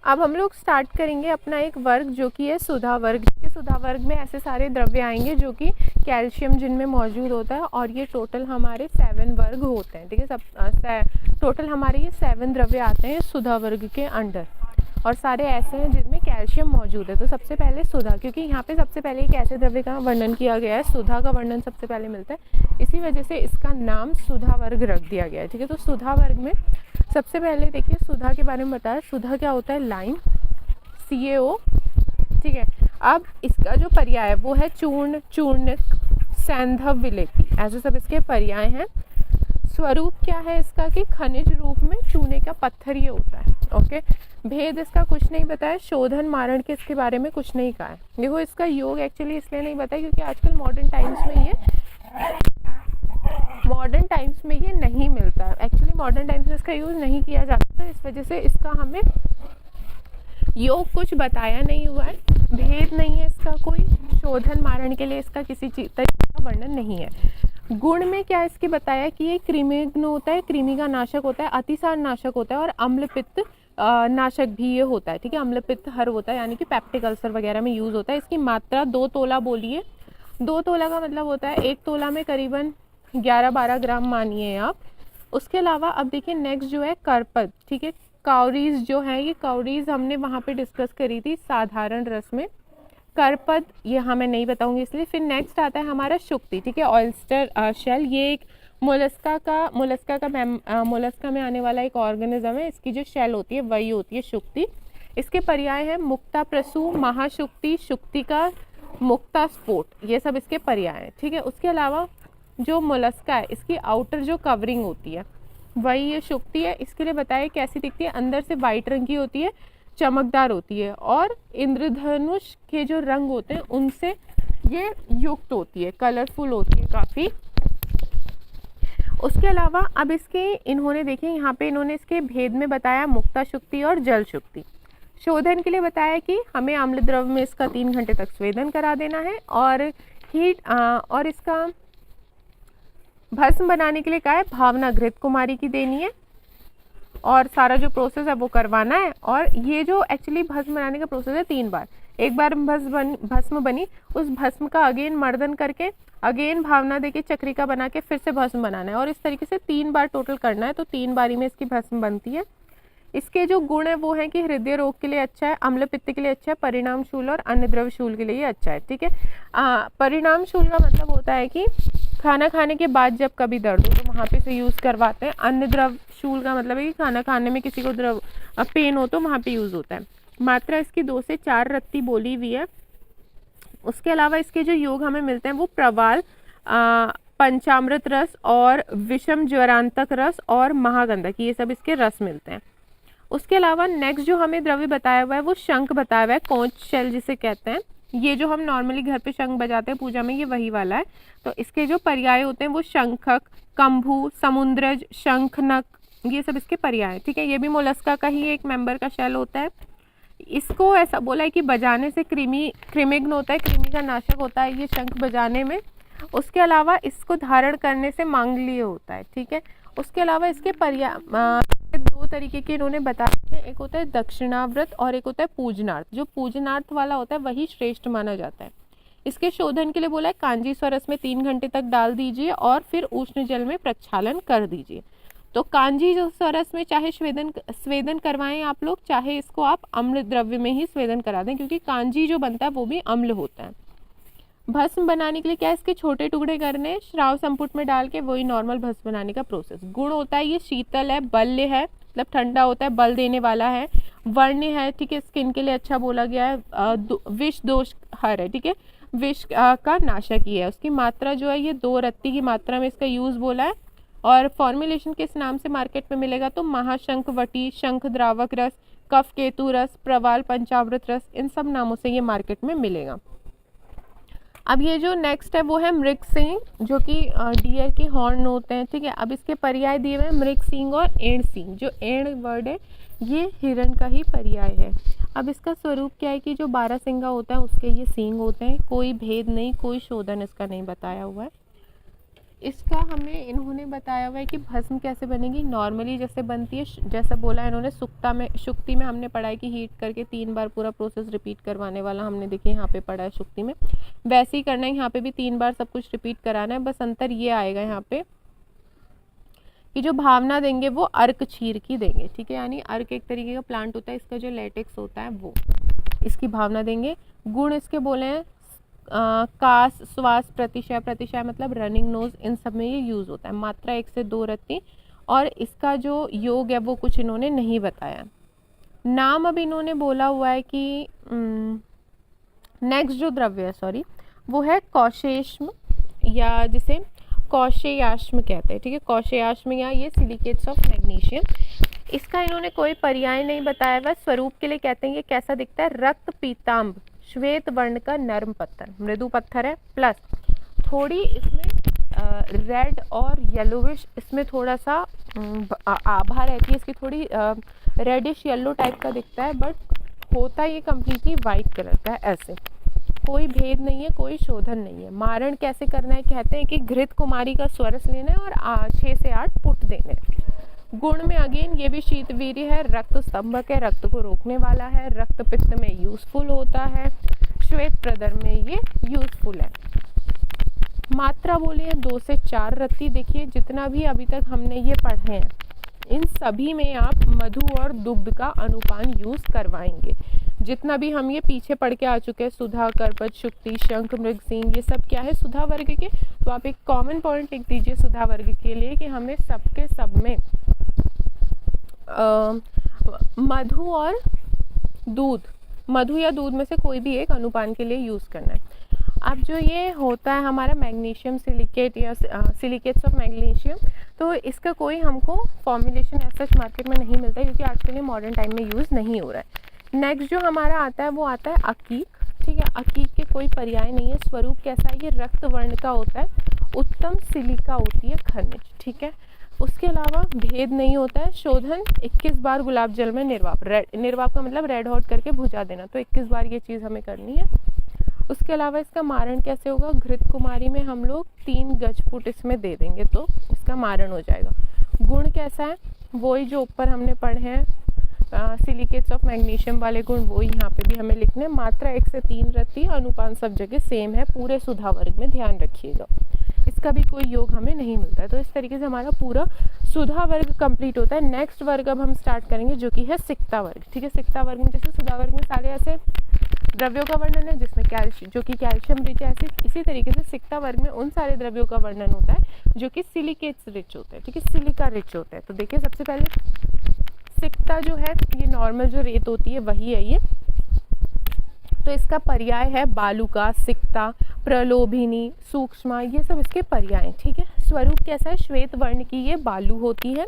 अब हम लोग स्टार्ट करेंगे अपना एक वर्ग जो कि है सुधा वर्ग। के सुधा वर्ग में ऐसे सारे द्रव्य आएंगे जो कि कैल्शियम जिनमें मौजूद होता है, और ये टोटल हमारे 7 वर्ग होते हैं। ठीक है, सब टोटल हमारे ये 7 द्रव्य आते हैं सुधा वर्ग के अंडर, और सारे ऐसे हैं जिनमें कैल्शियम मौजूद है। तो सबसे पहले सुधा, क्योंकि यहाँ पे सबसे पहले एक ऐसे द्रव्य का वर्णन किया गया है, सुधा का वर्णन सबसे पहले मिलता है, इसी वजह से इसका नाम सुधा वर्ग रख दिया गया है। ठीक है, तो सुधा वर्ग में सबसे पहले देखिए सुधा के बारे में बताया। सुधा क्या होता है? Lime, CaO। ठीक है, अब इसका जो पर्याय है वो है चूर्ण, चूर्णक, सैंधव, विलेपी, ऐसे सब इसके पर्याय हैं। स्वरूप क्या है इसका कि खनिज रूप में चूने का पत्थर ये होता है। ओके, भेद इसका कुछ नहीं बताया। शोधन मारण के इसके बारे में कुछ नहीं कहा है। देखो, इसका योग एक्चुअली इसलिए नहीं बताया क्योंकि आजकल मॉडर्न टाइम्स में ये नहीं मिलता है। एक्चुअली मॉडर्न टाइम्स में इसका यूज नहीं किया जाता, तो इस वजह से इसका हमें योग कुछ बताया नहीं हुआ है। भेद नहीं है इसका कोई। शोधन मारण के लिए इसका किसी चीज तरीके का वर्णन नहीं है। गुण में क्या इसके बताया कि ये कृमिघ्न होता है, कृमि का नाशक होता है, अतिसार नाशक होता है, और अम्ल पित्त नाशक भी ये होता है। ठीक है, अम्ल पित्त हर होता है, यानी कि पेप्टिक अल्सर वगैरह में यूज होता है। इसकी मात्रा 2 तोला बोलिए। 2 तोला का मतलब होता है 1 तोला में करीबन 11-12 ग्राम मानिए आप। उसके अलावा अब देखिए नेक्स्ट जो है कर्पद। ठीक है, काउरीज जो है, ये काउरीज हमने वहाँ पे डिस्कस करी थी साधारण रस में। कर्पद ये मैं नहीं बताऊंगी इसलिए। फिर नेक्स्ट आता है हमारा शुक्ति। ठीक है, ऑयस्टर शेल, ये एक मोलस्का में आने वाला एक ऑर्गेनिज्म है। इसकी जो शेल होती है वही होती है शुक्ति। इसके पर्याय है मुक्ता प्रसू, महाशुक्ति, शुक्तिका, मुक्ता स्फोट, ये सब इसके पर्याय हैं। ठीक है, उसके अलावा जो मोलस्का है इसकी आउटर जो कवरिंग होती है वही ये शुक्ति है। इसके लिए बताया कैसी दिखती है, अंदर से वाइट रंग की होती है, चमकदार होती है, और इंद्रधनुष के जो रंग होते हैं उनसे ये युक्त होती है, कलरफुल होती है काफ़ी। उसके अलावा अब इसके इन्होंने देखें यहाँ पे इन्होंने इसके भेद में बताया मुक्ता शुक्ति और जल शुक्ति। शोधन के लिए बताया कि हमें अम्ल द्रव में इसका 3 घंटे तक स्वेदन करा देना है, और हीट और इसका भस्म बनाने के लिए कहा है भावना घृत कुमारी की देनी है, और सारा जो प्रोसेस है वो करवाना है। और ये जो एक्चुअली भस्म बनाने का प्रोसेस है 3 बार, एक बार भस्म बनी, उस भस्म का अगेन मर्दन करके अगेन भावना देके चक्रिका बना के फिर से भस्म बनाना है, और इस तरीके से 3 बार टोटल करना है। तो 3 बारी में इसकी भस्म बनती है। इसके जो गुण है वो है कि हृदय रोग के लिए अच्छा है, अम्ल पित्त के लिए अच्छा है, परिणामशूल और अन्य द्रव्यशूल के लिए अच्छा है। ठीक है, परिणामशूल का मतलब होता है कि खाना खाने के बाद जब कभी दर्द हो तो वहाँ पे से यूज़ करवाते हैं। अन्य द्रव्यशूल का मतलब है कि खाना खाने में किसी को पेन हो तो वहाँ पे यूज़ होता है। मात्रा इसकी 2 से 4 रत्ती बोली हुई है। उसके अलावा इसके जो योग हमें मिलते हैं वो प्रवाल, पंचामृत रस और विषम ज्वरांतक रस और महागंधक, ये सब इसके रस मिलते हैं। उसके अलावा नेक्स्ट जो हमें द्रव्य बताया हुआ है वो शंख बताया हुआ है, कोंच शेल जिसे कहते हैं। ये जो हम नॉर्मली घर पे शंख बजाते हैं पूजा में, ये वही वाला है। तो इसके जो पर्याय होते हैं वो शंखक, कंभू, समुद्रज, शंखनक, ये सब इसके पर्याय हैं। ठीक है, ये भी मोलस्का का ही एक मेंबर का शेल होता है। इसको ऐसा बोला है कि बजाने से कृमिघ्न होता है, कृमि का नाशक होता है ये शंख बजाने में। उसके अलावा इसको धारण करने से मांगल्य होता है। ठीक है, उसके अलावा इसके पर्याय 2 तरीके के इन्होंने बताया है, एक होता है दक्षिणाव्रत और एक होता है पूजनार्थ। जो पूजनार्थ वाला होता है वही श्रेष्ठ माना जाता है। इसके शोधन के लिए बोला है कांजी स्वरस में 3 घंटे तक डाल दीजिए और फिर उष्ण जल में प्रक्षालन कर दीजिए। तो कांजी जो स्वरस में चाहे स्वेदन करवाएं आप लोग, चाहे इसको आप अम्ल द्रव्य में ही स्वेदन करा दें, क्योंकि कांजी जो बनता है वो भी अम्ल होता है। भस्म बनाने के लिए क्या इसके छोटे टुकड़े करने, श्राव संपुट में डाल के, वही नॉर्मल भस्म बनाने का प्रोसेस। गुण होता है ये शीतल है, बल्य है, मतलब ठंडा होता है, बल देने वाला है, वर्ण्य है। ठीक है, स्किन के लिए अच्छा बोला गया है, विष दोष हर है। ठीक है, विष का नाशक ही है। उसकी मात्रा जो है ये 2 रत्ती की मात्रा में इसका यूज बोला है, और फॉर्मुलेशन किस नाम से मार्केट में मिलेगा तो महाशंख वटी, शंख द्रावक रस, कफ केतु रस, प्रवाल पंचामृत रस, इन सब नामों से ये मार्केट में मिलेगा। अब ये जो नेक्स्ट है वो है मृग सिंह, जो कि डियर के हॉर्न होते हैं। ठीक है, अब इसके पर्याय दिए हुए हैं मृग सिंह और एण सिंह। जो एण वर्ड है ये हिरण का ही पर्याय है। अब इसका स्वरूप क्या है कि जो 12 सिंगा होता है उसके ये सींग होते हैं। कोई भेद नहीं, कोई शोधन इसका नहीं बताया हुआ है। इसका हमें इन्होंने बताया हुआ है कि भस्म कैसे बनेगी। नॉर्मली जैसे बनती है, जैसा बोला इन्होंने शुक्ति में हमने पढ़ा है कि हीट करके 3 बार पूरा प्रोसेस रिपीट करवाने वाला हमने देखिए यहाँ पे पढ़ा है शुक्ति में। वैसे ही करना है यहाँ पे भी 3 बार सब कुछ रिपीट कराना है। बस अंतर ये आएगा यहाँ पे कि जो भावना देंगे वो अर्क चीर की देंगे, ठीक है। यानी अर्क एक तरीके का प्लांट होता है, इसका जो लेटेक्स होता है वो, इसकी भावना देंगे। गुण इसके बोले हैं कास, श्वास, प्रतिशय। प्रतिशय मतलब रनिंग नोज, इन सब में ये यूज़ होता है। मात्रा 1 से 2 रत्ती, और इसका जो योग है वो कुछ इन्होंने नहीं बताया। नाम अब इन्होंने बोला हुआ है कि नेक्स्ट जो द्रव्य है सॉरी वो है कौशेष्म, या जिसे कौशेयाश्म कहते हैं, ठीक है। कौशेयाश्म या ये सिलिकेट्स ऑफ मैग्नीशियम। इसका इन्होंने कोई पर्याय नहीं बताया हुआ। स्वरूप के लिए कहते हैं ये कैसा दिखता है, रक्त पीताम्ब श्वेत वर्ण का नर्म पत्थर, मृदु पत्थर है, प्लस थोड़ी इसमें रेड और येलोविश, इसमें थोड़ा सा आभा रहती है इसकी, थोड़ी रेडिश येलो टाइप का दिखता है, बट होता है ये कम्प्लीटली वाइट कलर का है। ऐसे कोई भेद नहीं है, कोई शोधन नहीं है। मारण कैसे करना है, कहते हैं कि घृत कुमारी का स्वरस लेना है और 6 से 8 पुट देने। गुण में अगेन ये भी शीतवीर्य है, रक्त स्तंभक है, रक्त को रोकने वाला है, रक्त पित्त में यूजफुल होता है, श्वेत प्रदर में ये यूजफुल है। मात्रा बोली है 2 से 4 रत्ती। देखिए जितना भी अभी तक हमने ये पढ़े हैं इन सभी में आप मधु और दुग्ध का अनुपान यूज करवाएंगे। जितना भी हम ये पीछे पढ़ के आ चुके हैं, सुधा, करपत, शुक्ति, शंख, मृगसींग, ये सब क्या है, सुधा वर्ग के। तो आप एक कॉमन पॉइंट लिख दीजिए सुधा वर्ग के लिए कि हमें सबके सब में मधु और दूध, मधु या दूध में से कोई भी एक अनुपान के लिए यूज़ करना है। अब जो ये होता है हमारा मैग्नीशियम सिलिकेट या सिलिकेट्स ऑफ मैग्नीशियम, तो इसका कोई हमको फॉर्मुलेशन ऐसा मार्केट में नहीं मिलता है, क्योंकि आजकल ये मॉडर्न टाइम में यूज़ नहीं हो रहा है। नेक्स्ट जो हमारा आता है वो आता है अकीक, ठीक है। अकीक के कोई पर्याय नहीं है। स्वरूप कैसा है, ये रक्त वर्ण का होता है, उत्तम सिलिका होती है खनिज, ठीक है। उसके अलावा भेद नहीं होता है। शोधन 21 बार गुलाब जल में निर्वाप, निर्वाप का मतलब रेड हॉट करके भुजा देना, तो 21 बार ये चीज़ हमें करनी है। उसके अलावा इसका मारण कैसे होगा, घृत कुमारी में हम लोग 3 गजपुट इसमें दे देंगे तो इसका मारण हो जाएगा। गुण कैसा है, वही जो ऊपर हमने पढ़े हैं सिलिकेट्स ऑफ मैग्नीशियम वाले गुण, वो यहाँ पे भी हमें लिखने। मात्रा 1 से 3 रत्ती, अनुपान सब जगह सेम है पूरे सुधा वर्ग में, ध्यान रखिएगा। इसका भी कोई योग हमें नहीं मिलता है। तो इस तरीके से हमारा पूरा सुधा वर्ग कंप्लीट होता है। नेक्स्ट वर्ग अब हम स्टार्ट करेंगे जो कि है सिक्ता वर्ग, ठीक है। सिक्ता वर्ग में जैसे सुधा वर्ग में सारे ऐसे द्रव्यों का वर्णन है जिसमें जो कि कैल्शियम रिच है, इसी तरीके से सिक्ता वर्ग में उन सारे द्रव्यों का वर्णन होता है जो कि सिलिकेट्स रिच होते हैं, ठीक है, सिलिका रिच होते हैं। तो देखिए सबसे पहले सिक्ता जो है ये नॉर्मल जो रेत होती है वही है ये, तो इसका पर्याय है बालुका, सिक्ता, प्रलोभिनी, सूक्ष्मा, ये सब इसके पर्याय, ठीक है। स्वरूप कैसा है, श्वेत वर्ण की ये बालू होती है,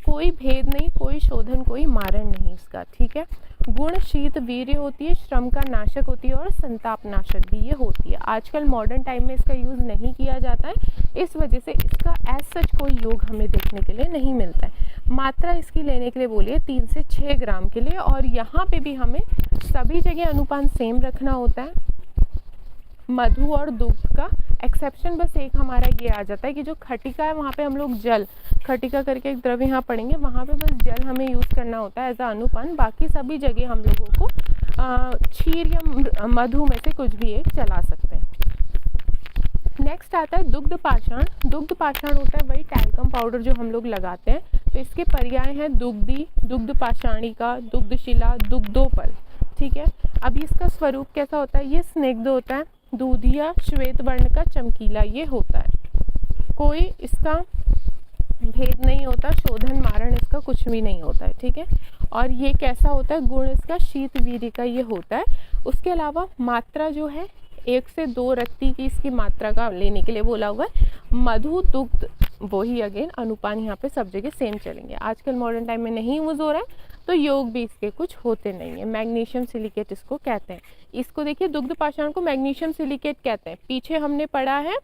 कोई भेद नहीं, कोई शोधन, कोई मारण नहीं इसका, ठीक है। गुण शीत वीर्य होती है, श्रम का नाशक होती है और संताप नाशक भी ये होती है। आजकल मॉडर्न टाइम में इसका यूज़ नहीं किया जाता है, इस वजह से इसका एज सच कोई योग हमें देखने के लिए नहीं मिलता है। मात्रा इसकी लेने के लिए बोलिए 3 से 6 ग्राम के लिए, और यहाँ पे भी हमें सभी जगह अनुपान सेम रखना होता है। मधु और दुग्ध का एक्सेप्शन बस एक हमारा ये आ जाता है कि जो खटिका है वहाँ पे हम लोग जल, खटिका करके एक द्रव्य यहाँ पढ़ेंगे, वहाँ पे बस जल हमें यूज़ करना होता है एज अ अनुपान। बाकी सभी जगह हम लोगों को क्षीर या मधु में से कुछ भी एक चला सकते हैं। नेक्स्ट आता है दुग्ध पाषाण। दुग्ध पाषाण होता है वही टैल्कम पाउडर जो हम लोग लगाते हैं, तो इसके पर्याय हैं दुग्धी, दुग्ध पाषाणिका, दुग्धशिला, दुग्धोपल, ठीक है। अब इसका स्वरूप कैसा होता है, ये स्निग्ध होता है, दूधिया, श्वेत वर्ण का, चमकीला ये होता है, कोई इसका भेद नहीं होता, शोधन मारण इसका कुछ भी नहीं होता है, ठीक है। और ये कैसा होता है, गुण इसका शीत वीर्य का ये होता है। उसके अलावा मात्रा जो है 1 से 2 रत्ती की इसकी मात्रा का लेने के लिए बोला हुआ है। मधु, दुग्ध, वही अगेन अनुपान यहाँ पे सब जगह सेम चलेंगे। आजकल मॉडर्न टाइम में नहीं यूज हो रहा है, तो योग भी इसके कुछ होते नहीं है। मैग्नीशियम सिलिकेट इसको कहते हैं। इसको देखिए दुग्ध पाषाण को मैग्नीशियम सिलिकेट कहते हैं। पीछे हमने पढ़ा है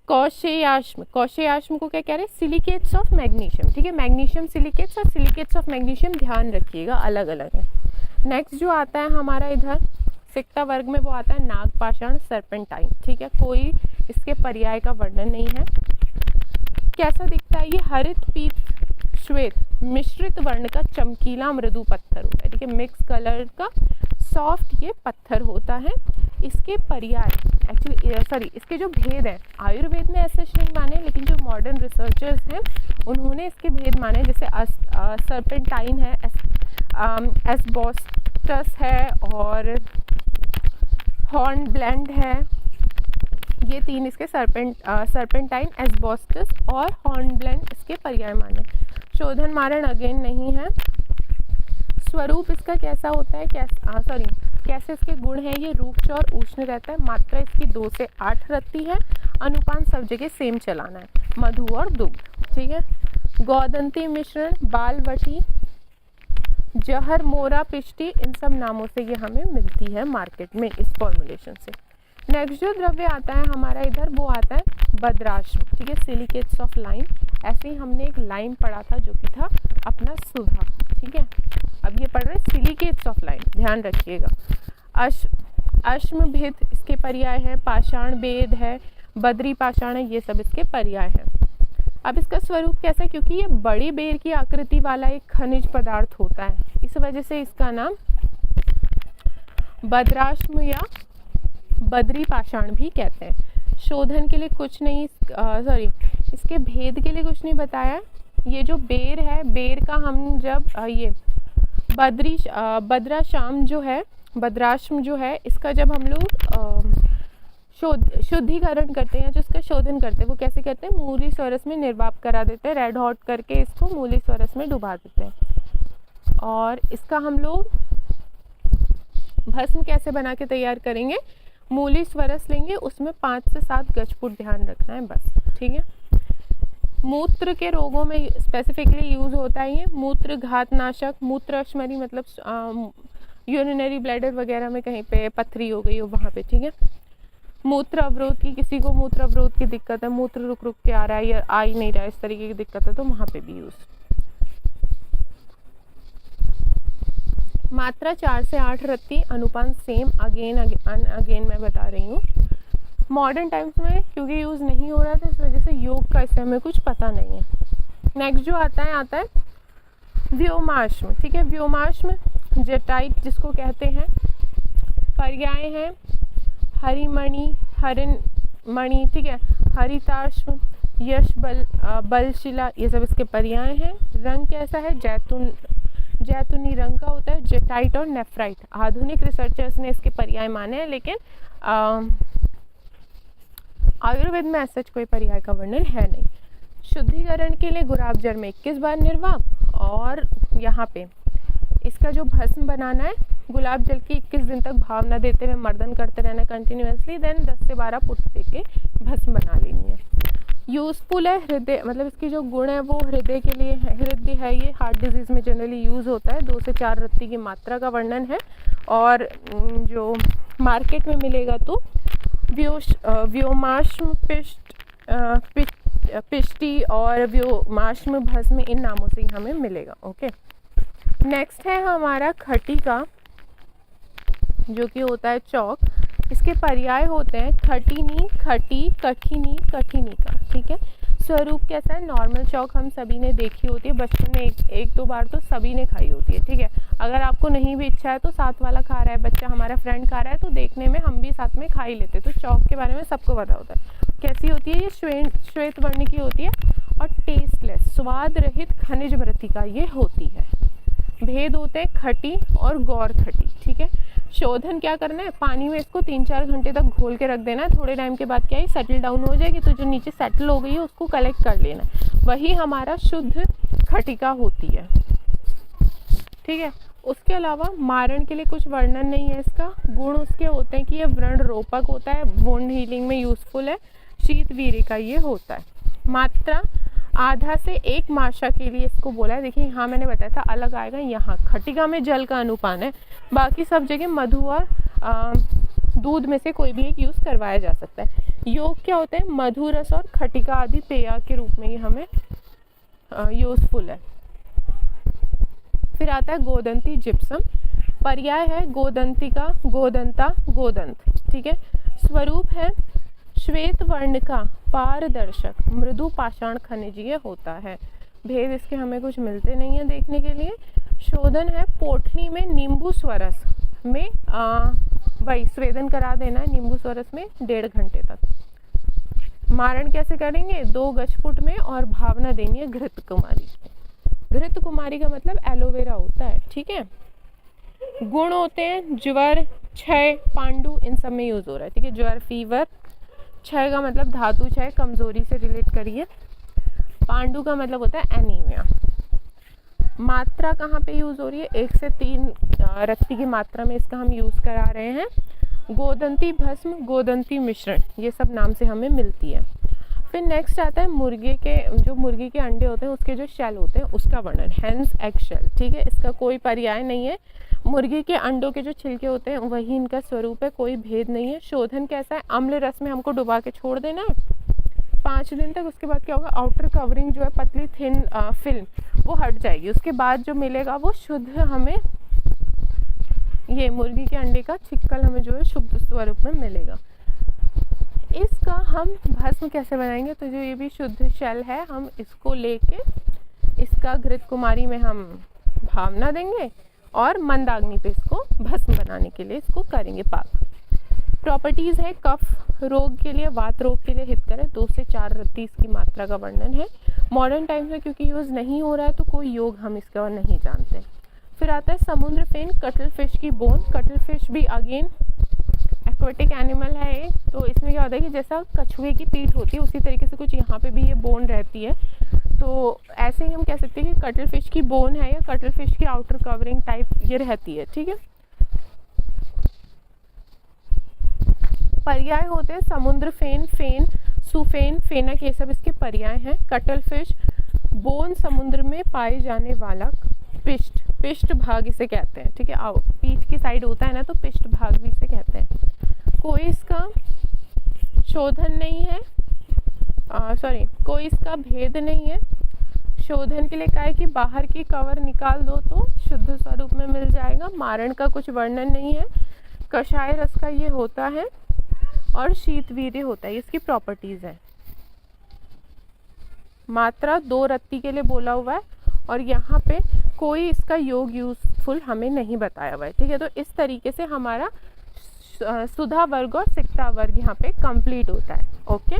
कौशेयाश्म, कौशेयाश्म को क्या कह रहे हैं, सिलिकेट्स ऑफ मैग्नीशियम, ठीक है। मैग्नीशियम सिलिकेट्स और सिलिकेट्स ऑफ मैग्नीशियम ध्यान रखिएगा, अलग अलग है। नेक्स्ट जो आता है हमारा इधर सिक्ता वर्ग में वो आता है नाग पाषाण, सर्पेंटाइन, ठीक है। कोई इसके पर्याय का वर्णन नहीं है। कैसा दिखता है ये? हरित पीत श्वेत मिश्रित वर्ण का चमकीला मृदु पत्थर होता है, ठीक है, मिक्स कलर का सॉफ्ट ये पत्थर होता है। इसके पर्याय इसके जो भेद हैं, आयुर्वेद में ऐसे नहीं माने, लेकिन जो मॉडर्न रिसर्चर्स हैं उन्होंने इसके भेद माने, जैसे सर्पेंटाइन है, एस्बोस्टस है और हॉर्नब्लेंड है। ये तीन इसके सर्पेंटाइन, एस्बोस्टस और हॉर्नब्लेंड इसके पर्याय माने। शोधन मारण अगेन नहीं है। स्वरूप इसका कैसा होता है? कैसे इसके गुण हैं? ये रूक्ष और उष्ण रहता है। मात्रा इसकी 2 से 8 रत्ती है। अनुपान सब जगह सेम चलाना है, मधु और दुग्ध, ठीक है। गौदंती मिश्रण, बालवटी, जहर, मोरा, पिष्टी, इन सब नामों से ये हमें मिलती है मार्केट में इस फॉर्मुलेशन से। नेक्स्ट जो द्रव्य आता है हमारा इधर वो आता है बद्राश्म, ठीक है, सिलिकेट्स ऑफ लाइम। ऐसे ही हमने एक लाइम पढ़ा था जो कि था अपना सुधा, ठीक है। अब ये पढ़ रहे हैं सिलिकेट्स ऑफ लाइम, ध्यान रखिएगा। अश्म भेद इसके पर्याय है, पाषाण भेद है, बद्री पाषाण है, ये सब इसके पर्याय हैं। अब इसका स्वरूप कैसा है? क्योंकि ये बड़ी बेर की आकृति वाला एक खनिज पदार्थ होता है, इस वजह से इसका नाम बद्राश्म या बद्री पाषाण भी कहते हैं। शोधन के लिए कुछ नहीं, इसके भेद के लिए कुछ नहीं बताया। ये जो बेर है, बेर का हम जब ये बद्राश्म जो है इसका जब हम लोग शुद्धिकरण करते हैं, जो इसका शोधन करते हैं, वो कैसे करते हैं? मूली स्वरस में निर्वाप करा देते हैं, रेड हॉट करके इसको मूली स्वरस में डुबा देते हैं। और इसका हम लोग भस्म कैसे बना के तैयार करेंगे? मूली स्वरस लेंगे, उसमें 5 से 7 गजपुट ध्यान रखना है बस, ठीक है। मूत्र के रोगों में स्पेसिफिकली यूज होता है ये। मूत्र घातनाशक, मूत्र अश्मरी मतलब यूरिनरी ब्लैडर वगैरह में कहीं पे पथरी हो गई हो वहाँ पे, ठीक है। मूत्र अवरोध की, किसी को मूत्र अवरोध की दिक्कत है, मूत्र रुक रुक के आ रहा है या आ ही नहीं रहा है, इस तरीके की दिक्कत है, तो वहाँ पे भी यूज। मात्रा 4 से 8 रत्ती, अनुपान सेम, अगेन मैं बता रही हूँ। मॉडर्न टाइम्स में क्योंकि यूज़ नहीं हो रहा था इस वजह से योग का इससे हमें कुछ पता नहीं है। नेक्स्ट जो आता है व्योमाश्म, ठीक है। व्योमाश्म जेटाइट जिसको कहते हैं। पर्याय हैं हरिमणि, हरिणमणि, ठीक है, हरिताश्म, यश बलशिला, ये सब इसके पर्याय हैं। रंग कैसा है? जैतूनी रंग का होता है। जेटाइट और नेफ्राइट आधुनिक रिसर्चर्स ने इसके पर्याय माने हैं, लेकिन आयुर्वेद में ऐसा कोई पर्याय का वर्णन है नहीं। शुद्धिकरण के लिए गुलाब जल में 21 बार निर्वाप, और यहाँ पे इसका जो भस्म बनाना है, गुलाब जल की 21 दिन तक भावना देते हुए मर्दन करते रहना कंटिन्यूसली, देन 10 से 12 पुट दे के भस्म बना लेनी है। यूज़फुल है, हृदय मतलब इसकी जो गुण है वो हृदय के लिए है, हृदय है, ये हार्ट डिजीज़ में जनरली यूज़ होता है। 2 से 4 रत्ती की मात्रा का वर्णन है। और जो मार्केट में मिलेगा तो व्योमाश्म पिष्टी और व्योमाश्म भस्म, इन नामों से ही हमें मिलेगा। ओके, नेक्स्ट है हमारा खटी का, जो कि होता है चौक। इसके पर्याय होते हैं खटिनी, खटी, कठिनी, कठिनिका, ठीक है। स्वरूप कैसा है? नॉर्मल चौक हम सभी ने देखी होती है, बचपन में एक दो बार तो सभी ने खाई होती है, ठीक है। अगर आपको नहीं भी इच्छा है तो साथ वाला खा रहा है, बच्चा हमारा फ्रेंड खा रहा है, तो देखने में हम भी साथ में खा ही लेते हैं। तो चौक के बारे में सबको पता होता है। कैसी होती है? ये श्वेत वर्ण की होती है और टेस्टलेस, स्वाद रहित खनिज मृतिका ये होती है। भेद होते हैं खटी और गौर खटी, ठीक है। शोधन क्या करना है? पानी में इसको 3-4 घंटे तक घोल के रख देना है। थोड़े टाइम के बाद क्या है, सेटल डाउन हो जाएगी, तो जो नीचे सेटल हो गई है उसको कलेक्ट कर लेना, वही हमारा शुद्ध खटिका होती है, ठीक है। उसके अलावा मारण के लिए कुछ वर्णन नहीं है। इसका गुण उसके होते हैं कि ये व्रण रोपक होता है, वुंड हीलिंग में यूजफुल है, शीत वीर्य का ये होता है। मात्रा आधा से 1 माशा के लिए इसको बोला है। देखिए यहाँ मैंने बताया था अलग आएगा, यहाँ खटिका में जल का अनुपान है, बाकी सब जगह मधु और दूध में से कोई भी एक यूज़ करवाया जा सकता है। योग क्या होता है? मधु रस और खटिका आदि पेय के रूप में ये हमें यूजफुल है। फिर आता है गोदंती जिप्सम। पर्याय है गोदंतिका, गोदंता, गोदंत, ठीक है। स्वरूप है श्वेत वर्ण का पारदर्शक मृदु पाषाण खनिजीय होता है। भेद इसके हमें कुछ मिलते नहीं है देखने के लिए। शोधन है पोटली में नींबू स्वरस में वही स्वेदन करा देना है नींबू स्वरस में 1.5 घंटे तक। मारण कैसे करेंगे? 2 गजफुट में और भावना देनी है घृत कुमारी। घृत कुमारी का मतलब एलोवेरा होता है, ठीक है। गुण होते हैं ज्वर, क्षय, पांडु, इन सब में यूज हो रहा है, ठीक है। ज्वर, फीवर। क्षय का मतलब धातु क्षय, कमजोरी से रिलेट करिए। पांडु का मतलब होता है एनीमिया। मात्रा कहाँ पे यूज हो रही है? 1 से 3 रत्ती की मात्रा में इसका हम यूज करा रहे हैं। गोदंती भस्म, गोदंती मिश्रण, ये सब नाम से हमें मिलती है। फिर नेक्स्ट आता है मुर्गे के, जो मुर्गी के अंडे होते हैं उसके जो शेल होते हैं उसका वर्णन, हैंस एग शेल, ठीक है। इसका कोई पर्याय नहीं है। मुर्गी के अंडों के जो छिलके होते हैं वही इनका स्वरूप है, कोई भेद नहीं है। शोधन कैसा है? अम्ल रस में हमको डुबा के छोड़ देना है 5 दिन तक। उसके बाद क्या होगा? आउटर कवरिंग जो है पतली थिन फिल्म वो हट जाएगी। उसके बाद जो मिलेगा वो शुद्ध हमें ये मुर्गी के अंडे का छिक्कल हमें जो है शुद्ध स्वरूप में मिलेगा। इसका हम भस्म कैसे बनाएंगे? तो जो ये भी शुद्ध शेल है हम इसको लेके इसका घृत कुमारी में हम भावना देंगे और मंदाग्नि पे इसको भस्म बनाने के लिए इसको करेंगे पाक। प्रॉपर्टीज़ है कफ रोग के लिए, वात रोग के लिए हितकर है। 2 से 4 रत्ती इसकी मात्रा का वर्णन है। मॉडर्न टाइम्स में क्योंकि यूज़ नहीं हो रहा है तो कोई योग हम इसका नहीं जानते। फिर आता है समुद्र फेन, कटल फिश की बोन। कटल फिश भी अगेन एक्वेटिक एनिमल है एक, तो इसमें क्या होता है कि जैसा कछुए की पीठ होती है उसी तरीके से कुछ यहाँ पे भी ये बोन रहती है। तो ऐसे ही हम कह सकते हैं कि कटल फिश की बोन है या कटल फिश की आउटर कवरिंग टाइप ये रहती है, ठीक है। पर्याय होते हैं समुद्र फेन, फेन, सुफेन, फेनक, ये सब इसके पर्याय हैं। कटल फिश बोन समुद्र में पाए जाने वाला पिष्ट भाग इसे कहते हैं, ठीक है। पीठ की साइड होता है ना तो पिष्ट भाग भी इसे कहते हैं। कोई इसका शोधन नहीं है, कोई इसका भेद नहीं है। शोधन के लिए कहा है कि बाहर की कवर निकाल दो तो शुद्ध स्वरूप में मिल जाएगा। मारण का कुछ वर्णन नहीं है। कषाय रस का ये होता है और शीतवीर्य होता है, इसकी प्रॉपर्टीज है। मात्रा 2 रत्ती के लिए बोला हुआ है और यहाँ पे कोई इसका योग यूजफुल हमें नहीं बताया हुआ है, ठीक है। तो इस तरीके से हमारा सुधा वर्ग और सिक्ता वर्ग यहाँ पे कंप्लीट होता है। ओके।